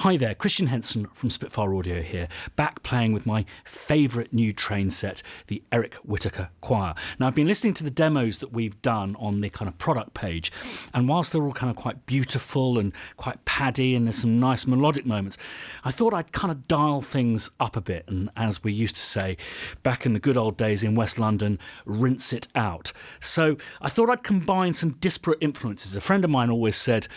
Hi there, Christian Henson from Spitfire Audio here, back playing with my favourite new train set, the Eric Whitacre Choir. Now, I've been listening to the demos that we've done on the kind of product page, and whilst they're all kind of quite beautiful and quite paddy and there's some nice melodic moments, I thought I'd kind of dial things up a bit, and as we used to say back in the good old days in West London, rinse it out. So I thought I'd combine some disparate influences. A friend of mine always said,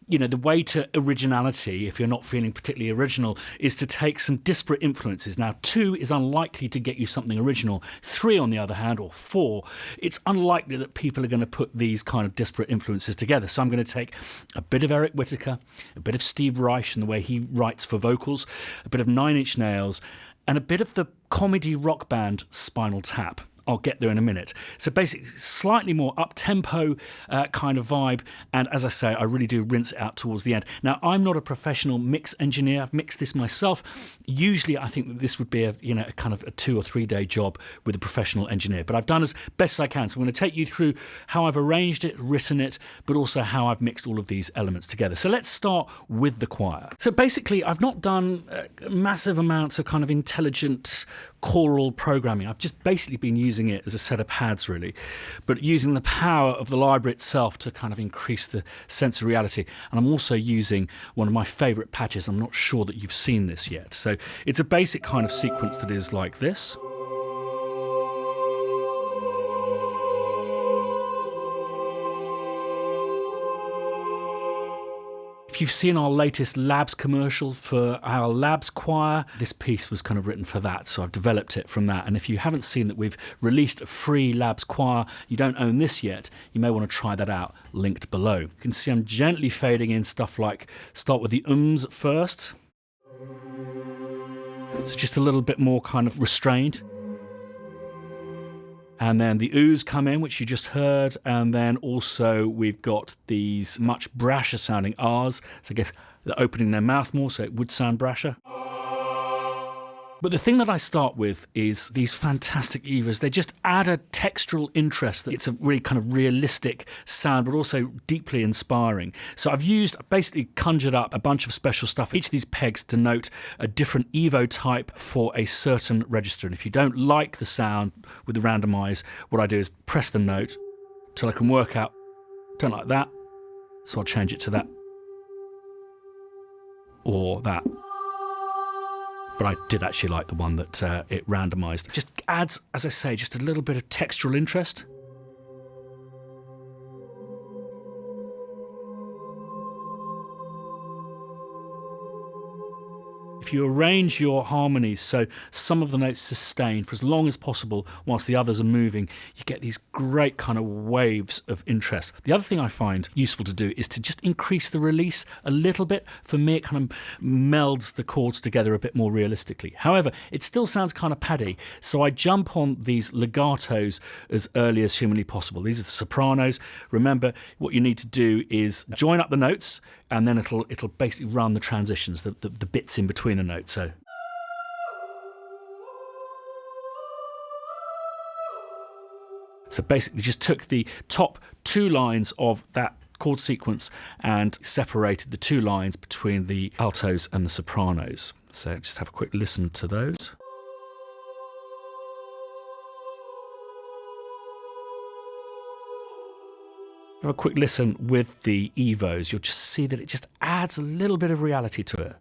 you know, the way to originality, if you're not feeling particularly original, is to take some disparate influences. Now, 2 is unlikely to get you something original. 3, on the other hand, or 4, it's unlikely that people are going to put these kind of disparate influences together. So I'm going to take a bit of Eric Whitacre, a bit of Steve Reich and the way he writes for vocals, a bit of Nine Inch Nails, and a bit of the comedy rock band Spinal Tap. I'll get there in a minute. So basically, slightly more up-tempo kind of vibe, and as I say, I really do rinse it out towards the end. Now, I'm not a professional mix engineer. I've mixed this myself. Usually, I think that this would be a kind of a 2 or 3 day job with a professional engineer, but I've done as best I can. So I'm going to take you through how I've arranged it, written it, but also how I've mixed all of these elements together. So let's start with the choir. So basically, I've not done massive amounts of kind of intelligent choral programming. I've just basically been using it as a set of pads, really, but using the power of the library itself to kind of increase the sense of reality. And I'm also using one of my favourite patches. I'm not sure that you've seen this yet. So it's a basic kind of sequence that is like this. If you've seen our latest Labs commercial for our Labs choir, this piece was kind of written for that, so I've developed it from that. And if you haven't seen that we've released a free Labs choir, you don't own this yet, you may want to try that out, linked below. You can see I'm gently fading in stuff like, start with the ums first. So just a little bit more kind of restrained. And then the oohs come in, which you just heard, and then also we've got these much brasher sounding R's, so I guess they're opening their mouth more, so it would sound brasher. But the thing that I start with is these fantastic evas. They just add a textural interest. It's a really kind of realistic sound, but also deeply inspiring. So I've basically conjured up a bunch of special stuff. Each of these pegs denote a different Evo type for a certain register. And if you don't like the sound with the randomize, what I do is press the note till I can work out, don't like that, so I'll change it to that or that. But I did actually like the one that it randomised. Just adds, as I say, just a little bit of textural interest. If you arrange your harmonies so some of the notes sustain for as long as possible whilst the others are moving, you get these great kind of waves of interest. The other thing I find useful to do is to just increase the release a little bit. For me, it kind of melds the chords together a bit more realistically. However, it still sounds kind of paddy, so I jump on these legatos as early as humanly possible. These are the sopranos. Remember, what you need to do is join up the notes, and then it'll basically run the transitions, the bits in between the notes. So basically just took the top 2 lines of that chord sequence and separated the 2 lines between the altos and the sopranos. So just have a quick listen to those. Have a quick listen with the Evos. You'll just see that it just adds a little bit of reality to it.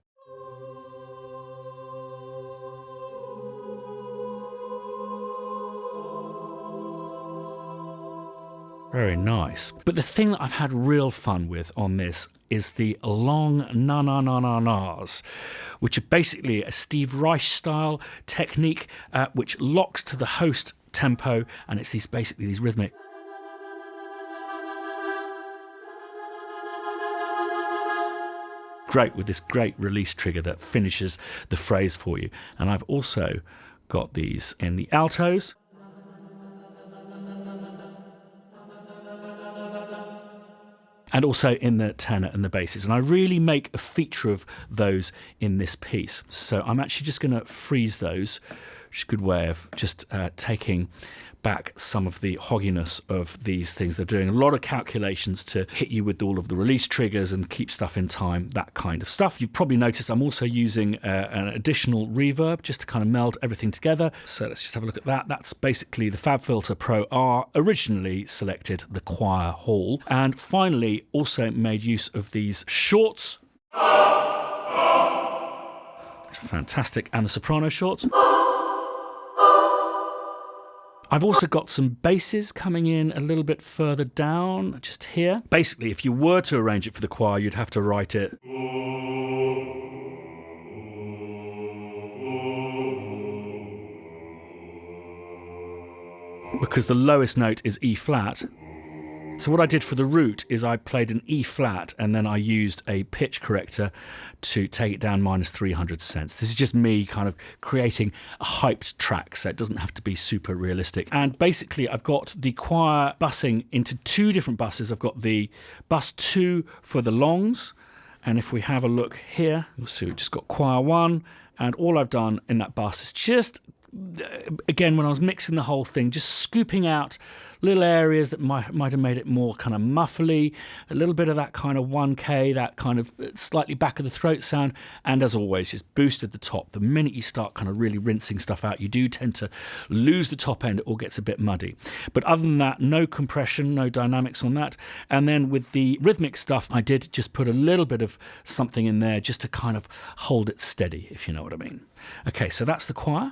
Very nice. But the thing that I've had real fun with on this is the long na-na-na-na-nas, which are basically a Steve Reich style technique which locks to the host tempo, and it's basically these rhythmic. Great, with this great release trigger that finishes the phrase for you. And I've also got these in the altos. And also in the tenor and the basses. And I really make a feature of those in this piece. So I'm actually just going to freeze those which is a good way of just taking back some of the hogginess of these things. They're doing a lot of calculations to hit you with all of the release triggers and keep stuff in time, that kind of stuff. You've probably noticed I'm also using an additional reverb just to kind of meld everything together. So let's just have a look at that. That's basically the FabFilter Pro R. Originally selected the choir hall, and finally also made use of these shorts, which are fantastic, and the soprano shorts. I've also got some basses coming in a little bit further down, just here. Basically, if you were to arrange it for the choir, you'd have to write it because the lowest note is E flat. So what I did for the root is I played an E flat and then I used a pitch corrector to take it down -300 cents. This is just me kind of creating a hyped track, so it doesn't have to be super realistic. And basically I've got the choir busing into two different buses. I've got the bus 2 for the longs, and if we have a look here, you'll see we've just got choir 1, and all I've done in that bus is just, again, when I was mixing the whole thing, just scooping out little areas that might have made it more kind of muffly, a little bit of that kind of 1K, that kind of slightly back of the throat sound, and as always, just boosted the top. The minute you start kind of really rinsing stuff out, you do tend to lose the top end. It all gets a bit muddy. But other than that, no compression, no dynamics on that. And then with the rhythmic stuff, I did just put a little bit of something in there just to kind of hold it steady, if you know what I mean. Okay, so that's the choir.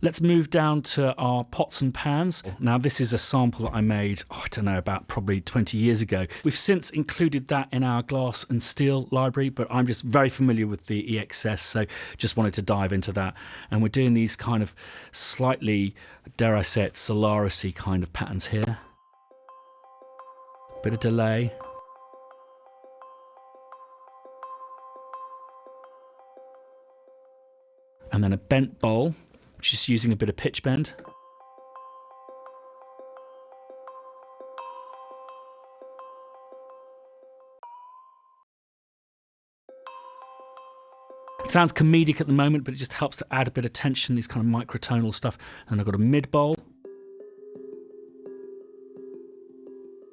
Let's move down to our pots and pans. Now, this is a sample that I made, I don't know, about probably 20 years ago. We've since included that in our glass and steel library, but I'm just very familiar with the EXS, so just wanted to dive into that. And we're doing these kind of slightly, dare I say it, Solaris-y kind of patterns here. Bit of delay. And then a bent bowl, just using a bit of pitch bend. It sounds comedic at the moment, but it just helps to add a bit of tension, these kind of microtonal stuff. And I've got a mid bowl.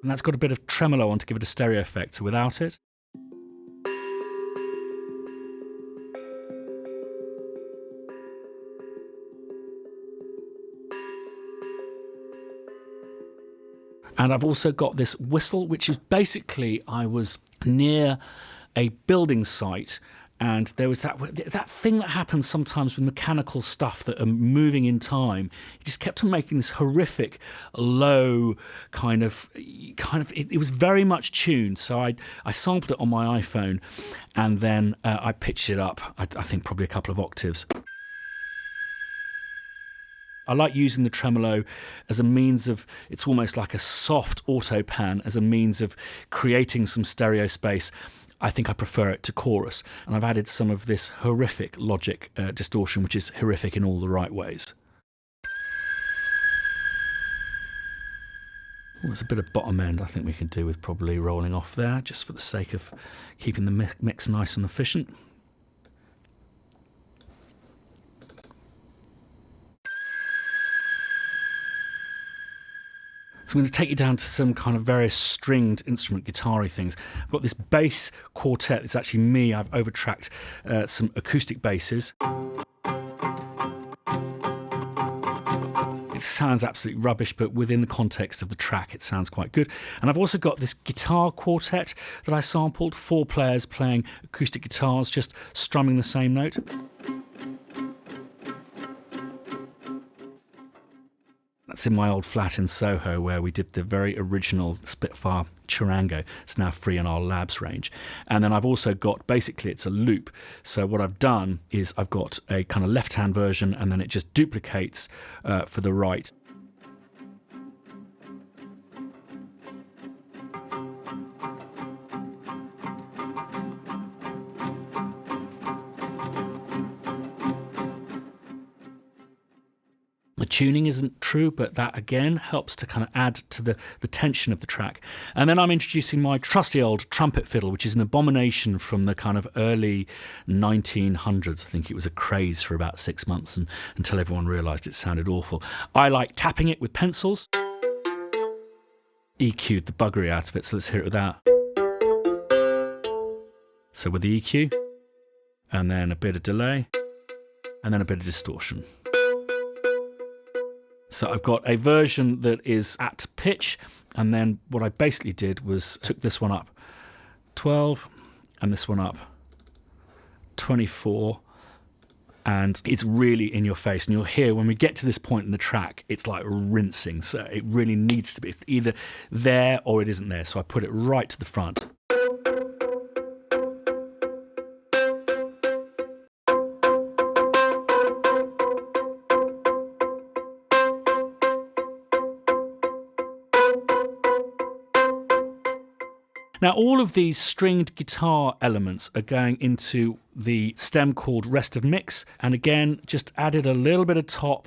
And that's got a bit of tremolo on to give it a stereo effect, so without it. And I've also got this whistle, which is basically, I was near a building site, and there was that thing that happens sometimes with mechanical stuff that are moving in time. It just kept on making this horrific low kind of it was very much tuned. So I sampled it on my iPhone, and then I pitched it up, I think probably a couple of octaves. I like using the tremolo as a means of, it's almost like a soft auto pan, as a means of creating some stereo space. I think I prefer it to chorus. And I've added some of this horrific Logic distortion, which is horrific in all the right ways. Well, there's a bit of bottom end I think we can do with probably rolling off there, just for the sake of keeping the mix nice and efficient. So I'm going to take you down to some kind of various stringed instrument guitar-y things. I've got this bass quartet. It's actually me. I've overtracked some acoustic basses. It sounds absolutely rubbish, but within the context of the track, it sounds quite good. And I've also got this guitar quartet that I sampled, 4 players playing acoustic guitars, just strumming the same note. That's in my old flat in Soho, where we did the very original Spitfire charango. It's now free in our labs range. And then I've also got, basically it's a loop. So what I've done is I've got a kind of left-hand version, and then it just duplicates for the right. the tuning isn't true, but that again helps to kind of add to the tension of the track. And then I'm introducing my trusty old trumpet fiddle, which is an abomination from the kind of early 1900s. I think it was a craze for about 6 months until everyone realised it sounded awful. I like tapping it with pencils. EQ'd the buggery out of it, so let's hear it with that. So with the EQ, and then a bit of delay, and then a bit of distortion. So I've got a version that is at pitch, and then what I basically did was took this one up 12, and this one up 24, and it's really in your face. And you'll hear when we get to this point in the track, it's like rinsing. So it really needs to be either there or it isn't there. So I put it right to the front. Now, all of these stringed guitar elements are going into the stem called rest of mix. And again, just added a little bit of top,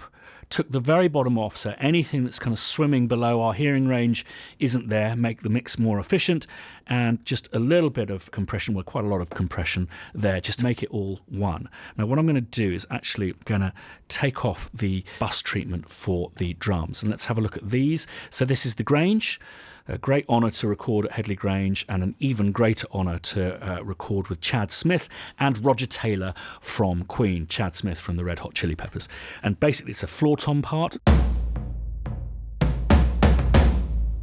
took the very bottom off, so anything that's kind of swimming below our hearing range isn't there, make the mix more efficient, and just a little bit of compression, well, quite a lot of compression there, just to make it all one. Now, what I'm going to do is actually going to take off the bus treatment for the drums, and let's have a look at these. So this is the Grange. A great honour to record at Headley Grange, and an even greater honour to record with Chad Smith and Roger Taylor from Queen, Chad Smith from the Red Hot Chili Peppers. And basically it's a floor tom part.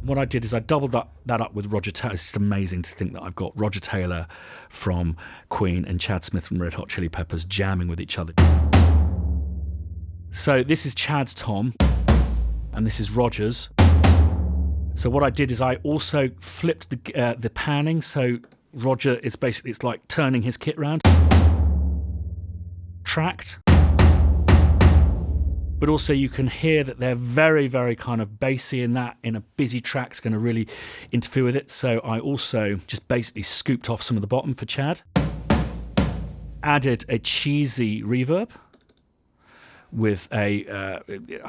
What I did is I doubled that up with Roger Taylor. It's just amazing to think that I've got Roger Taylor from Queen and Chad Smith from Red Hot Chili Peppers jamming with each other. So this is Chad's tom, and this is Roger's. So what I did is I also flipped the panning. So Roger is basically, it's like turning his kit round. Tracked. But also you can hear that they're very, very kind of bassy, in that in a busy track is going to really interfere with it. So I also just basically scooped off some of the bottom for Chad. Added a cheesy reverb with I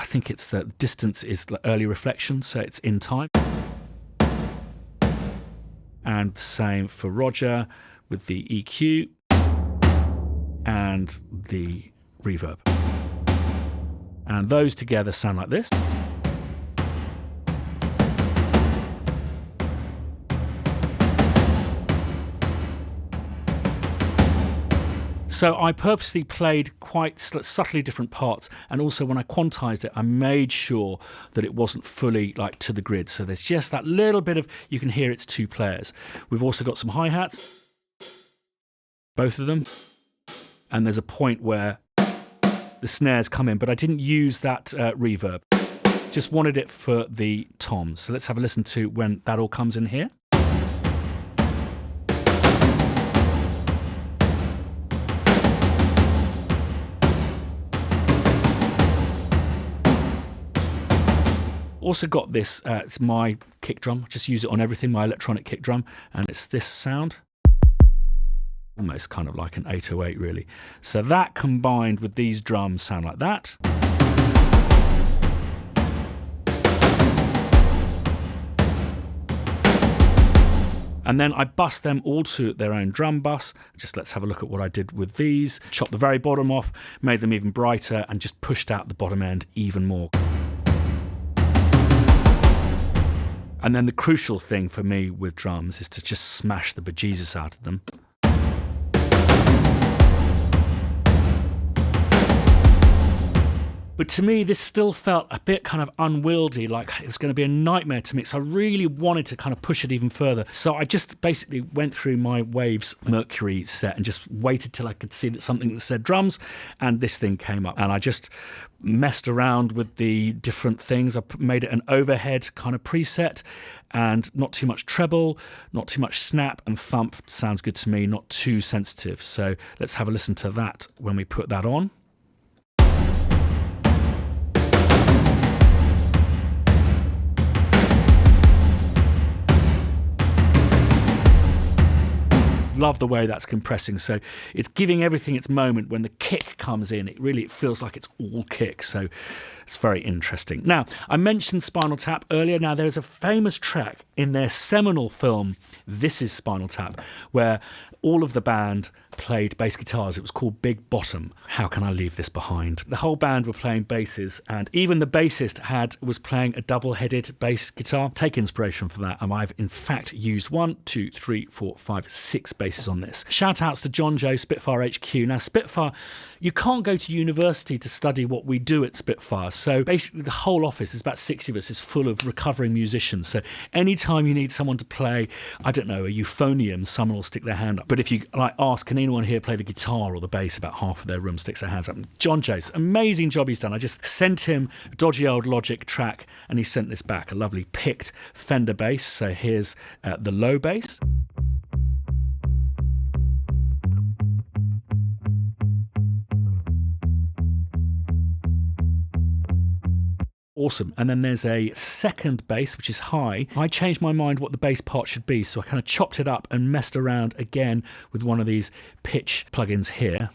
think it's the distance is early reflection, so it's in time. And the same for Roger with the EQ and the reverb. And those together sound like this. So I purposely played quite subtly different parts, and also when I quantized it, I made sure that it wasn't fully like to the grid. So there's just that little bit of, you can hear it's two players. We've also got some hi-hats, both of them, and there's a point where the snares come in, but I didn't use that reverb. Just wanted it for the toms. So let's have a listen to when that all comes in here. Also got this, it's my kick drum, just use it on everything, my electronic kick drum, and it's this sound. Almost kind of like an 808 really. So that combined with these drums sound like that. And then I bust them all to their own drum bus. Just let's have a look at what I did with these. Chopped the very bottom off, made them even brighter, and just pushed out the bottom end even more. And then the crucial thing for me with drums is to just smash the bejesus out of them. But to me, this still felt a bit kind of unwieldy, like it was going to be a nightmare to mix. I really wanted to kind of push it even further. So I just basically went through my Waves Mercury set and just waited till I could see that something that said drums, and this thing came up. And I just messed around with the different things. I made it an overhead kind of preset, and not too much treble, not too much snap, and thump sounds good to me, not too sensitive. So let's have a listen to that when we put that on. love the way that's compressing. So it's giving everything its moment. When the kick comes in, it feels like it's all kick. So it's very interesting. Now, I mentioned Spinal Tap earlier. Now, there's a famous track in their seminal film, This Is Spinal Tap, where all of the band played bass guitars. It was called Big Bottom. How can I leave this behind? The whole band were playing basses, and even the bassist was playing a double-headed bass guitar. Take inspiration from that, and I've in fact used 1, 2, 3, 4, 5, 6 basses on this. Shout outs to John Joe, Spitfire HQ. Now, Spitfire, you can't go to university to study what we do at Spitfire. So basically the whole office, there's about 60 of us, is full of recovering musicians. So anytime you need someone to play, I don't know, a euphonium, someone will stick their hand up. But if you ask, can anyone here play the guitar or the bass, about half of their room sticks their hands up. John Joe's amazing job he's done. I just sent him a dodgy old Logic track, and he sent this back, a lovely picked Fender bass. So here's the low bass. Awesome. And then there's a second bass, which is high. I changed my mind what the bass part should be, so I kind of chopped it up and messed around again with one of these pitch plugins here.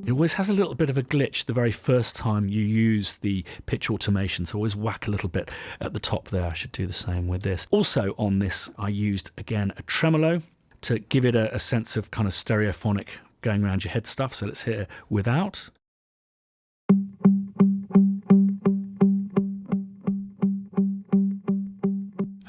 It always has a little bit of a glitch the very first time you use the pitch automation, so always whack a little bit at the top there. I should do the same with this. Also on this, I used, again, a tremolo to give it a sense of kind of stereophonic going around your head stuff. So let's hear without.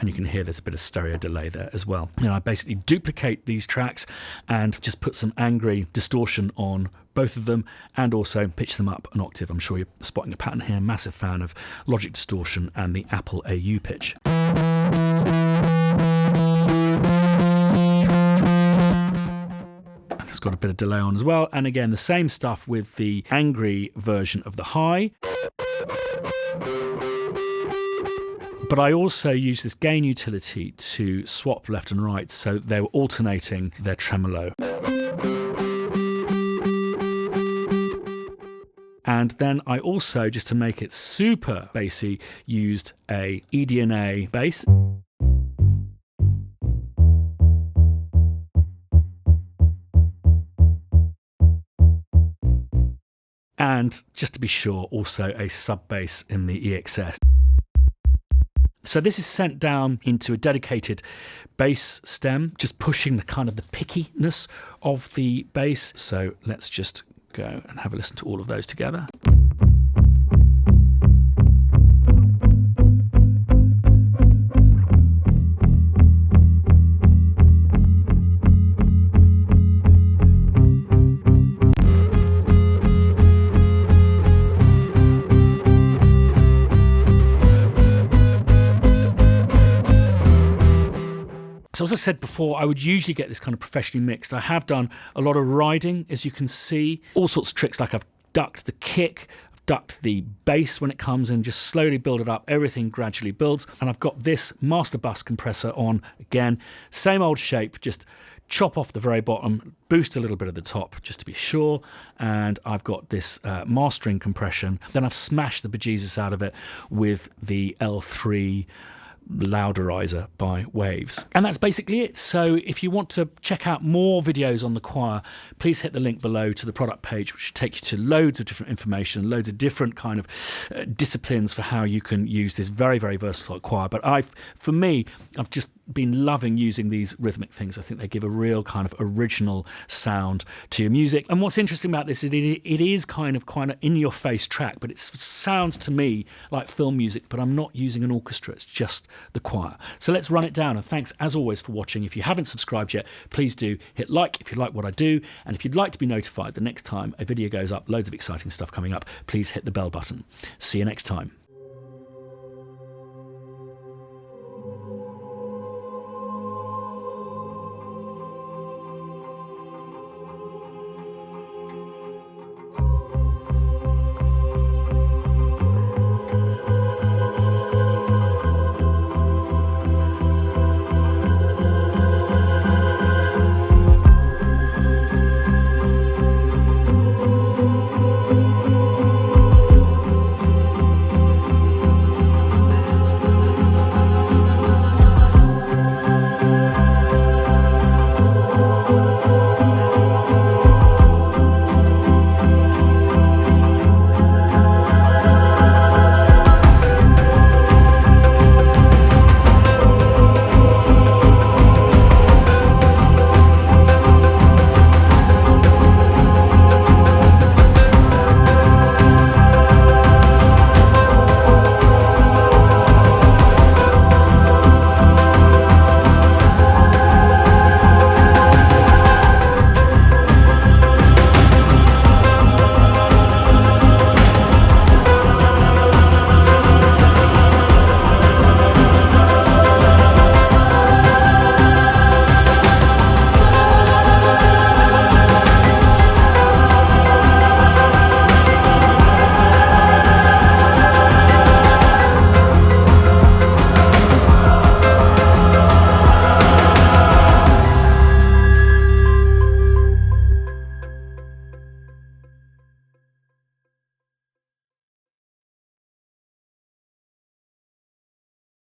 And you can hear there's a bit of stereo delay there as well. And I basically duplicate these tracks and just put some angry distortion on both of them, and also pitch them up an octave. I'm sure you're spotting a pattern here. Massive fan of Logic distortion and the Apple AU pitch. And it's got a bit of delay on as well. And again, the same stuff with the angry version of the high. But I also use this gain utility to swap left and right, so they were alternating their tremolo. And then I also, just to make it super bassy, used a eDNA bass. And just to be sure, also a sub bass in the EXS. So this is sent down into a dedicated bass stem, just pushing the kind of the pickiness of the bass. So let's just go and have a listen to all of those together. So as I said before, I would usually get this kind of professionally mixed. I have done a lot of riding, as you can see. All sorts of tricks, like I've ducked the kick, I've ducked the bass when it comes in, just slowly build it up. Everything gradually builds. And I've got this master bus compressor on again. Same old shape, just chop off the very bottom, boost a little bit at the top, just to be sure. And I've got this mastering compression. Then I've smashed the bejesus out of it with the L3 louderizer by Waves. And that's basically it. So if you want to check out more videos on the choir, please hit the link below to the product page, which should take you to loads of different information, loads of different kind of disciplines for how you can use this very, very versatile choir. But for me, I've just been loving using these rhythmic things. I think they give a real kind of original sound to your music. And what's interesting about this is it is kind of quite an in-your-face track, but it sounds to me like film music, but I'm not using an orchestra. It's just the choir. So let's run it down. And thanks, as always, for watching. If you haven't subscribed yet, please do hit like if you like what I do. And if you'd like to be notified the next time a video goes up, loads of exciting stuff coming up, please hit the bell button. See you next time.